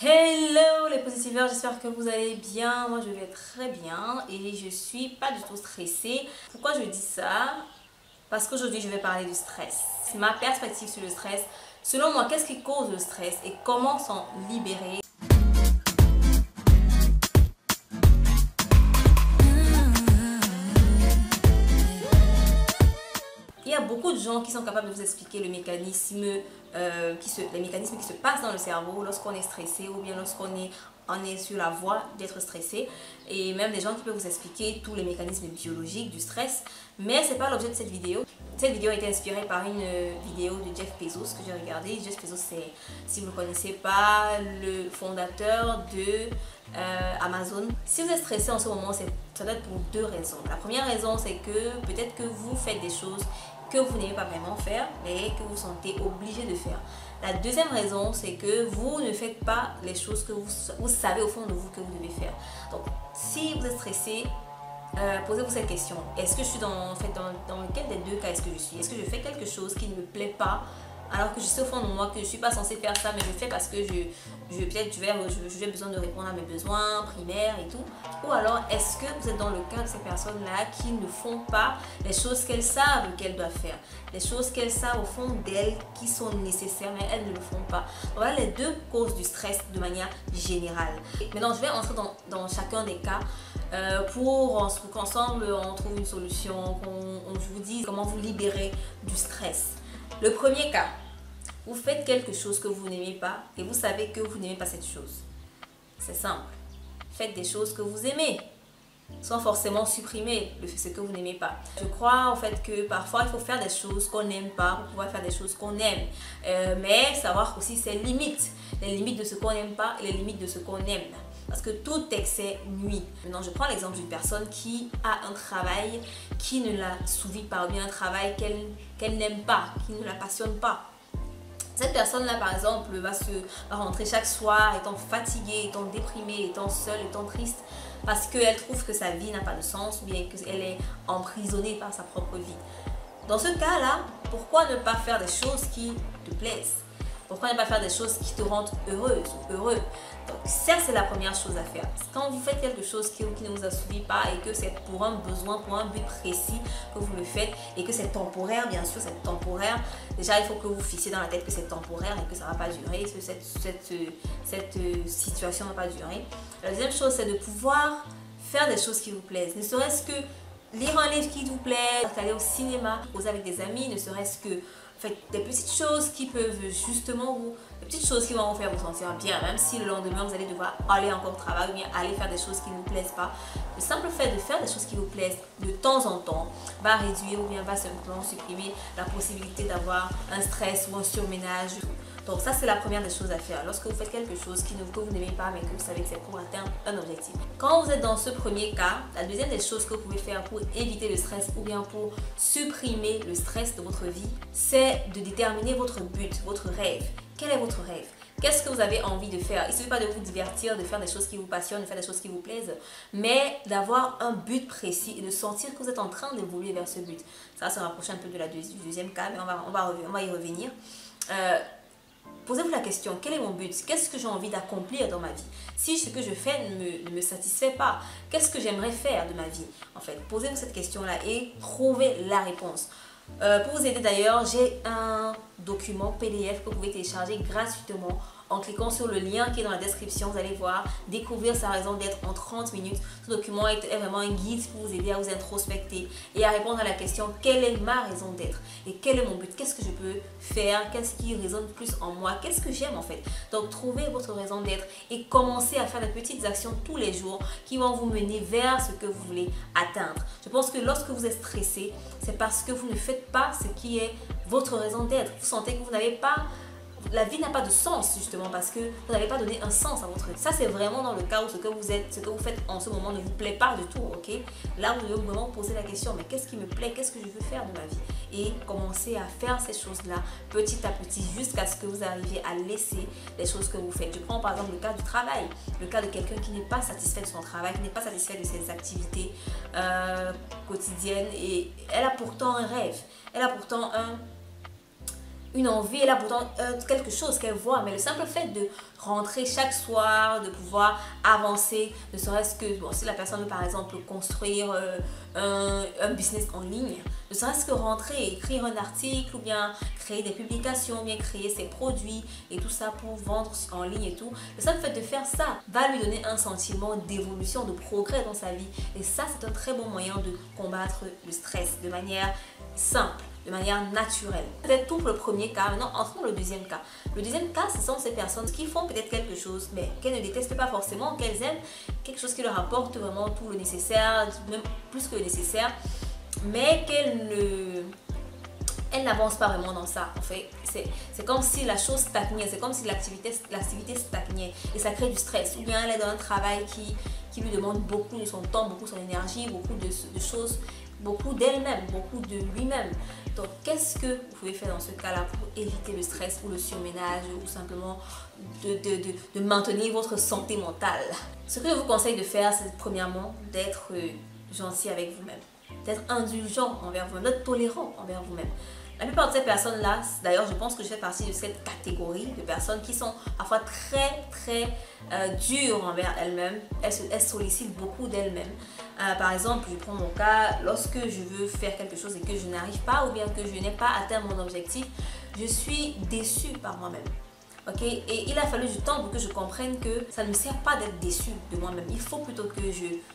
Hello les positiveurs, j'espère que vous allez bien. Moi je vais très bien et je suis pas du tout stressée. Pourquoi je dis ça? Parce qu'aujourd'hui je vais parler du stress. Ma perspective sur le stress. Selon moi, qu'est-ce qui cause le stress et comment s'en libérer? Il y a beaucoup de gens qui sont capables de vous expliquer les mécanismes qui se passent dans le cerveau lorsqu'on est stressé ou bien on est sur la voie d'être stressé. Et même des gens qui peuvent vous expliquer tous les mécanismes biologiques du stress. Mais ce n'est pas l'objet de cette vidéo. Cette vidéo a été inspirée par une vidéo de Jeff Bezos que j'ai regardée. Jeff Bezos, c'est, si vous ne le connaissez pas, le fondateur de Amazon. Si vous êtes stressé en ce moment, ça doit être pour deux raisons. La première raison, c'est que peut-être que vous faites des choses que vous n'aimez pas vraiment faire, mais que vous sentez obligé de faire. La deuxième raison, c'est que vous ne faites pas les choses que vous savez au fond de vous que vous devez faire. Donc, si vous êtes stressé, posez-vous cette question. Est-ce que je suis dans lequel des deux cas est-ce que je suis? Est-ce que je fais quelque chose qui ne me plaît pas alors que je sais au fond de moi que je ne suis pas censée faire ça, mais je fais parce que peut-être j'ai besoin de répondre à mes besoins primaires et tout. Ou alors, est-ce que vous êtes dans le cas de ces personnes-là qui ne font pas les choses qu'elles savent qu'elles doivent faire, les choses qu'elles savent au fond d'elles qui sont nécessaires, mais elles ne le font pas. Voilà les deux causes du stress de manière générale. Maintenant, je vais entrer dans chacun des cas pour qu'ensemble on trouve une solution, je vous dise comment vous libérer du stress. Le premier cas, vous faites quelque chose que vous n'aimez pas et vous savez que vous n'aimez pas cette chose. C'est simple. Faites des choses que vous aimez, sans forcément supprimer ce que vous n'aimez pas. Je crois en fait que parfois il faut faire des choses qu'on n'aime pas pour pouvoir faire des choses qu'on aime. Mais savoir aussi ses limites. Les limites de ce qu'on n'aime pas et les limites de ce qu'on aime. Parce que tout excès nuit. Maintenant, je prends l'exemple d'une personne qui a un travail qui ne la souvit pas, ou bien un travail qu'elle n'aime pas, qui ne la passionne pas. Cette personne-là, par exemple, va rentrer chaque soir étant fatiguée, étant déprimée, étant seule, étant triste, parce qu'elle trouve que sa vie n'a pas de sens, ou bien qu'elle est emprisonnée par sa propre vie. Dans ce cas-là, pourquoi ne pas faire des choses qui te plaisent? Pourquoi ne pas faire des choses qui te rendent heureuse ou heureux? Donc ça, c'est la première chose à faire. Quand vous faites quelque chose qui ne vous assouvit pas et que c'est pour un besoin, pour un but précis que vous le faites et que c'est temporaire, bien sûr, c'est temporaire. Déjà, il faut que vous fixiez dans la tête que c'est temporaire et que ça ne va pas durer, que cette situation ne va pas durer. La deuxième chose, c'est de pouvoir faire des choses qui vous plaisent. Ne serait-ce que lire un livre qui vous plaît, aller au cinéma, poser avec des amis, ne serait-ce que faites des petites choses qui peuvent justement des petites choses qui vont vous faire vous sentir bien, même si le lendemain vous allez devoir aller encore au travail ou bien aller faire des choses qui ne vous plaisent pas. Le simple fait de faire des choses qui vous plaisent de temps en temps va réduire ou bien va simplement supprimer la possibilité d'avoir un stress ou un surménage. Donc ça, c'est la première des choses à faire. Lorsque vous faites quelque chose que vous n'aimez pas mais que vous savez que c'est pour atteindre un objectif. Quand vous êtes dans ce premier cas, la deuxième des choses que vous pouvez faire pour éviter le stress ou bien pour supprimer le stress de votre vie, c'est de déterminer votre but, votre rêve. Quel est votre rêve? Qu'est-ce que vous avez envie de faire? Il ne suffit pas de vous divertir, de faire des choses qui vous passionnent, de faire des choses qui vous plaisent, mais d'avoir un but précis et de sentir que vous êtes en train d'évoluer vers ce but. Ça va se rapprocher un peu de du deuxième cas, mais on va y revenir. Posez-vous la question, quel est mon but? Qu'est-ce que j'ai envie d'accomplir dans ma vie? Si ce que je fais ne me satisfait pas, qu'est-ce que j'aimerais faire de ma vie? En fait, posez-vous cette question-là et trouvez la réponse. Pour vous aider d'ailleurs, j'ai un document PDF que vous pouvez télécharger gratuitement en cliquant sur le lien qui est dans la description. Vous allez voir, découvrir sa raison d'être en 30 minutes. Ce document est vraiment un guide pour vous aider à vous introspecter et à répondre à la question quelle est ma raison d'être et quel est mon but, qu'est-ce que je peux faire, qu'est-ce qui résonne plus en moi, qu'est-ce que j'aime en fait. Donc trouvez votre raison d'être et commencez à faire de petites actions tous les jours qui vont vous mener vers ce que vous voulez atteindre. Je pense que lorsque vous êtes stressé, c'est parce que vous ne faites pas ce qui est votre raison d'être. Vous sentez que vous n'avez pas, la vie n'a pas de sens justement parce que vous n'avez pas donné un sens à votre vie. Ça, c'est vraiment dans le cas où ce que vous faites en ce moment ne vous plaît pas du tout, ok? Là, vous devez vraiment poser la question, mais qu'est-ce qui me plaît? Qu'est-ce que je veux faire de ma vie? Et commencer à faire ces choses-là petit à petit jusqu'à ce que vous arriviez à laisser les choses que vous faites. Je prends par exemple le cas du travail, le cas de quelqu'un qui n'est pas satisfait de son travail, qui n'est pas satisfait de ses activités quotidiennes et elle a pourtant un rêve, elle a pourtant une envie, elle a pourtant quelque chose qu'elle voit, mais le simple fait de rentrer chaque soir, de pouvoir avancer, ne serait-ce que, bon, si la personne veut par exemple construire un business en ligne, ne serait-ce que rentrer, écrire un article ou bien créer des publications, ou bien créer ses produits et tout ça pour vendre en ligne et tout, le simple fait de faire ça va lui donner un sentiment d'évolution, de progrès dans sa vie. Et ça, c'est un très bon moyen de combattre le stress de manière simple, de manière naturelle. Peut-être tout pour le premier cas. Maintenant, entrons dans le deuxième cas. Le deuxième cas, ce sont ces personnes qui font peut-être quelque chose, mais qu'elles ne détestent pas forcément, qu'elles aiment quelque chose qui leur apporte vraiment tout le nécessaire, même plus que le nécessaire, mais elle n'avance pas vraiment dans ça. En fait, c'est comme si la chose stagnait, c'est comme si l'activité stagnait et ça crée du stress. Ou bien elle est dans un travail qui lui demande beaucoup de son temps, beaucoup de son énergie, beaucoup de choses, beaucoup d'elle-même, beaucoup de lui-même. Donc, qu'est-ce que vous pouvez faire dans ce cas-là pour éviter le stress ou le surménage ou simplement de maintenir votre santé mentale? Ce que je vous conseille de faire, c'est premièrement d'être gentil avec vous-même, d'être indulgent envers vous-même, d'être tolérant envers vous-même. La plupart de ces personnes-là, d'ailleurs, je pense que je fais partie de cette catégorie de personnes qui sont parfois très dures envers elles-mêmes. Elles sollicitent beaucoup d'elles-mêmes. Par exemple, je prends mon cas, lorsque je veux faire quelque chose et que je n'arrive pas ou bien que je n'ai pas atteint mon objectif, je suis déçue par moi-même. Ok, et il a fallu du temps pour que je comprenne que ça ne me sert pas d'être déçue de moi-même. Il faut plutôt que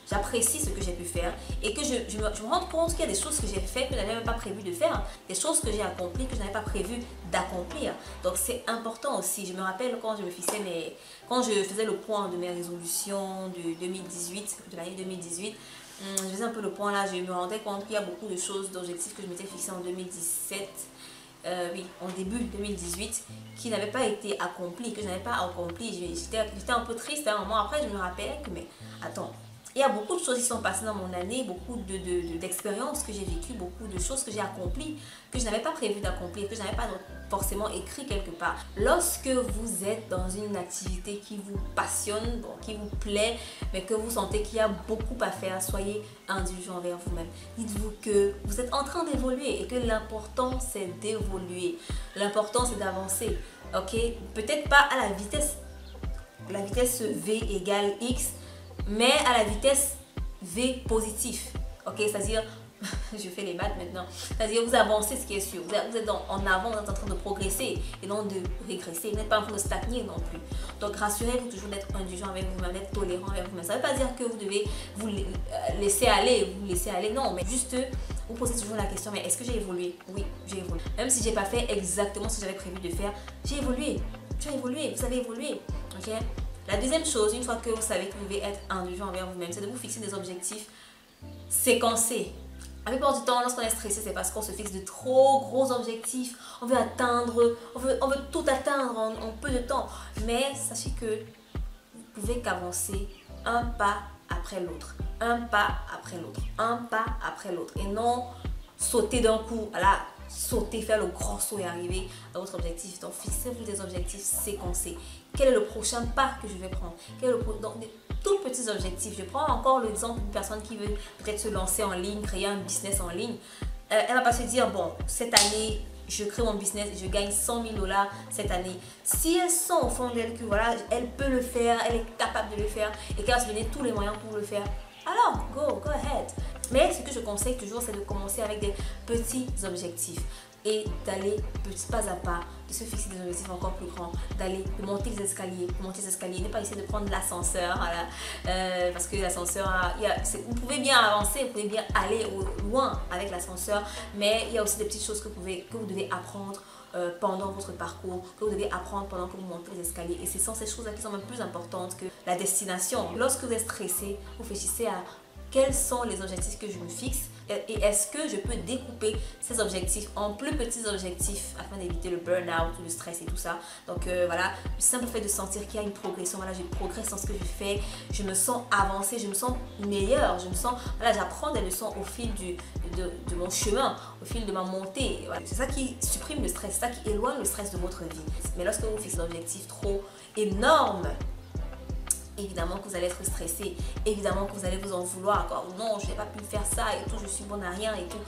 j'apprécie ce que j'ai pu faire et que je me rende compte qu'il y a des choses que j'ai fait que je n'avais même pas prévu de faire, des choses que j'ai accomplies que je n'avais pas prévu d'accomplir. Donc c'est important aussi. Je me rappelle quand quand je faisais le point de mes résolutions de 2018, de l'année 2018, je faisais un peu le point là, je me rendais compte qu'il y a beaucoup de choses, d'objectifs que je m'étais fixé en 2017. Oui, en début 2018, qui n'avaient pas été accomplis, que je n'avais pas accompli. J'étais un peu triste à un moment. Après, je me rappelais que, mais attends, il y a beaucoup de choses qui sont passées dans mon année, beaucoup d'expériences que j'ai vécues, beaucoup de choses que j'ai accomplies, que je n'avais pas prévu d'accomplir, que je n'avais pas forcément écrit quelque part. Lorsque vous êtes dans une activité qui vous passionne, bon, qui vous plaît, mais que vous sentez qu'il y a beaucoup à faire, soyez indulgent envers vous-même. Dites-vous que vous êtes en train d'évoluer et que l'important c'est d'évoluer. L'important c'est d'avancer. Ok, peut-être pas à la vitesse V égale X, mais à la vitesse V positif. Ok, c'est-à-dire, je fais les maths maintenant, c'est-à-dire vous avancez, ce qui est sûr, vous êtes en avant, vous êtes en train de progresser et non de régresser, vous n'êtes pas en train de stagner non plus. Donc rassurez-vous toujours d'être indulgent avec vous-même, d'être tolérant avec vous-même. Ça ne veut pas dire que vous devez vous laisser aller, non, mais juste vous posez toujours la question, mais est-ce que j'ai évolué? Oui, j'ai évolué. Même si j'ai pas fait exactement ce que j'avais prévu de faire, j'ai évolué. Tu as évolué, vous avez évolué. Ok? La deuxième chose, une fois que vous savez que vous devez être indulgent envers vous-même, c'est de vous fixer des objectifs séquencés. La plupart du temps, lorsqu'on est stressé, c'est parce qu'on se fixe de trop gros objectifs. On veut atteindre, on veut tout atteindre en peu de temps. Mais sachez que vous pouvez qu'avancer un pas après l'autre. Un pas après l'autre. Un pas après l'autre. Et non sauter d'un coup. Voilà, sauter, faire le grand saut et arriver à votre objectif. Donc fixez-vous des objectifs séquencés. Quel est le prochain pas que je vais prendre? Donc, des tout petits objectifs. Je prends encore l'exemple d'une personne qui veut peut-être se lancer en ligne, créer un business en ligne. Elle ne va pas se dire, bon, cette année, je crée mon business et je gagne 100 000 $ cette année. Si elle sent au fond d'elle que voilà, elle peut le faire, elle est capable de le faire et qu'elle va se donner tous les moyens pour le faire, alors go ahead. Mais ce que je conseille toujours, c'est de commencer avec des petits objectifs et d'aller petit pas à pas, de se fixer des objectifs encore plus grands, de monter les escaliers, ne pas essayer de prendre l'ascenseur, voilà, parce que l'ascenseur, vous pouvez bien avancer, vous pouvez bien aller loin avec l'ascenseur, mais il y a aussi des petites choses que vous devez apprendre pendant votre parcours, que vous devez apprendre pendant que vous montez les escaliers. Et ce sont ces choses-là qui sont même plus importantes que la destination. Lorsque vous êtes stressé, vous réfléchissez à quels sont les objectifs que je me fixe et est-ce que je peux découper ces objectifs en plus petits objectifs afin d'éviter le burn-out, le stress et tout ça. Donc voilà, le simple fait de sentir qu'il y a une progression, voilà, je progresse dans ce que je fais, je me sens avancée, je me sens meilleure, voilà, j'apprends des leçons au fil de mon chemin, au fil de ma montée. Voilà. C'est ça qui supprime le stress, c'est ça qui éloigne le stress de votre vie. Mais lorsque vous fixez un objectif trop énorme, évidemment que vous allez être stressé, évidemment que vous allez vous en vouloir, quoi. Non, je n'ai pas pu faire ça et tout, je suis bonne à rien et tout.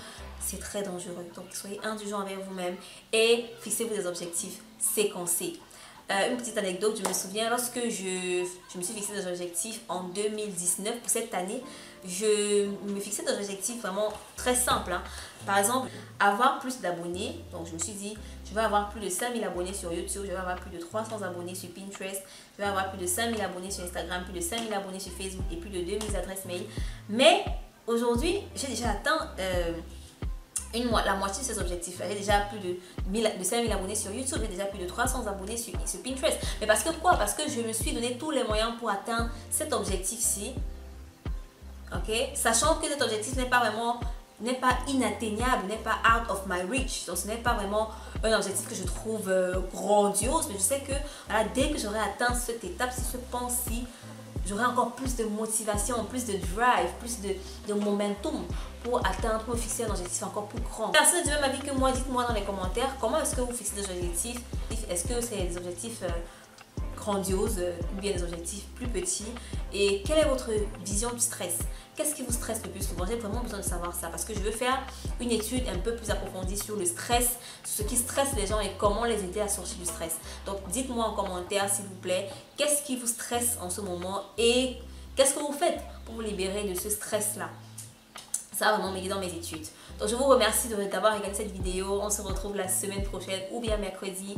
c'est très dangereux. Donc soyez indulgents avec vous-même et fixez-vous des objectifs séquencés. Une petite anecdote, je me souviens lorsque je me suis fixé des objectifs en 2019 pour cette année, je me fixais des objectifs vraiment très simples. Hein. Par exemple, avoir plus d'abonnés. Donc je me suis dit, je vais avoir plus de 5000 abonnés sur YouTube, je vais avoir plus de 300 abonnés sur Pinterest, je vais avoir plus de 5000 abonnés sur Instagram, plus de 5000 abonnés sur Facebook et plus de 2000 adresses mail. Mais aujourd'hui, j'ai déjà atteint la moitié de ces objectifs. J'ai déjà plus de 5000 abonnés sur YouTube, j'ai déjà plus de 300 abonnés sur Pinterest. Mais parce que quoi? Parce que je me suis donné tous les moyens pour atteindre cet objectif-ci. Ok? Sachant que cet objectif n'est pas inatteignable, n'est pas out of my reach. Donc ce n'est pas vraiment un objectif que je trouve grandiose, mais je sais que voilà, dès que j'aurai atteint cette étape, ce point-ci, j'aurai encore plus de motivation, plus de drive, plus de momentum pour atteindre, pour fixer un objectif encore plus grand. Personne du même avis que moi, dites-moi dans les commentaires comment est-ce que vous fixez des objectifs. Est-ce que c'est des objectifs grandioses ou bien des objectifs plus petits? Et quelle est votre vision du stress? Qu'est-ce qui vous stresse le plus souvent? J'ai vraiment besoin de savoir ça parce que je veux faire une étude un peu plus approfondie sur le stress, sur ce qui stresse les gens et comment les aider à sortir du stress. Donc dites-moi en commentaire s'il vous plaît, qu'est-ce qui vous stresse en ce moment et qu'est-ce que vous faites pour vous libérer de ce stress-là? Ça va vraiment m'aider dans mes études. Donc je vous remercie d'avoir regardé cette vidéo. On se retrouve la semaine prochaine ou bien mercredi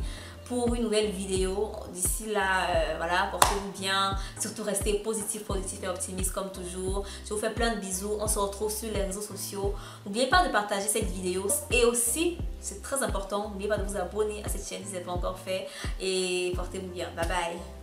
pour une nouvelle vidéo. D'ici là, voilà, portez-vous bien. Surtout restez positif et optimiste comme toujours. Je vous fais plein de bisous. On se retrouve sur les réseaux sociaux. N'oubliez pas de partager cette vidéo. Et aussi, c'est très important, n'oubliez pas de vous abonner à cette chaîne si ce n'est pas encore fait. Et portez-vous bien. Bye bye.